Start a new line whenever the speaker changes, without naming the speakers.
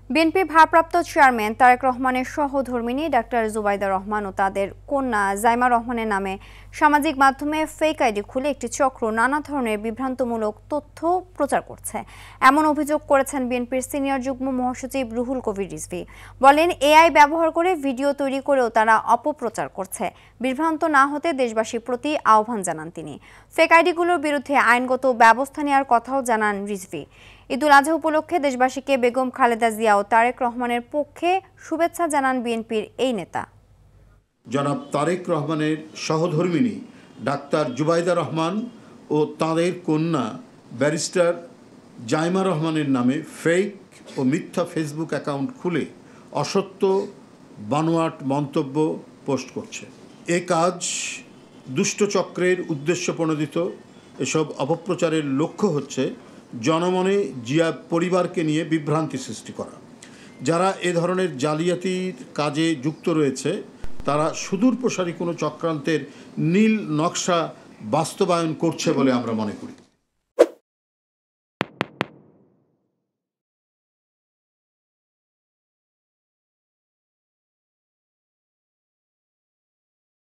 BNP ভারপ্রাপ্ত chairman Tarique রহমানের সহধর্মিণী ডাক্তার জুবাইদা রহমান ও তাদের কন্যা জাইমা রহমানের নামে সামাজিক মাধ্যমে ফেক আইডি খুলে একটি চক্র নানা ধরনের বিভ্রান্তমূলক তথ্য প্রচার করছে। এমন অভিযোগ করেছেন বিএনপির সিনিয়র যুগ্ম মহাসচিব রুহুল কবির রিজভী। বলেন, এআই ব্যবহার করে ভিডিও তৈরি করেও তারা অপপ্রচার করছে। বিভ্রান্ত না হতে দেশবাসীর প্রতি আহ্বান জানান তিনি। ফেক আইডিগুলোর বিরুদ্ধে আইনগত ব্যবস্থা নেওয়ার কথাও জানান রিজভী। ঈদুল আজহা উপলক্ষে দেশবাসীকে বেগম খালেদা জিয়া ও তারেক রহমানের পক্ষে শুভেচ্ছা জানান বিএনপির এই নেতা।
জনাব তারেক রহমানের সহধর্মিণী ডাক্তার জুবাইদা রহমান ও তাঁদের কন্যা ব্যারিস্টার জাইমা রহমানের নামে ফেক ও মিথ্যা ফেসবুক অ্যাকাউন্ট খুলে অসত্য বানোয়াট মন্তব্য পোস্ট করছে। এ কাজ দুষ্টচক্রের উদ্দেশ্য প্রণোদিত। এসব অপপ্রচারের লক্ষ্য হচ্ছে জনমনে জিয়া পরিবারকে নিয়ে বিভ্রান্তি সৃষ্টি করা। যারা এ ধরনের জালিয়াতির কাজে যুক্ত রয়েছে তারা সুদূর প্রসারী কোনো চক্রান্তের নীল নকশা বাস্তবায়ন করছে বলে আমরা মনে করি।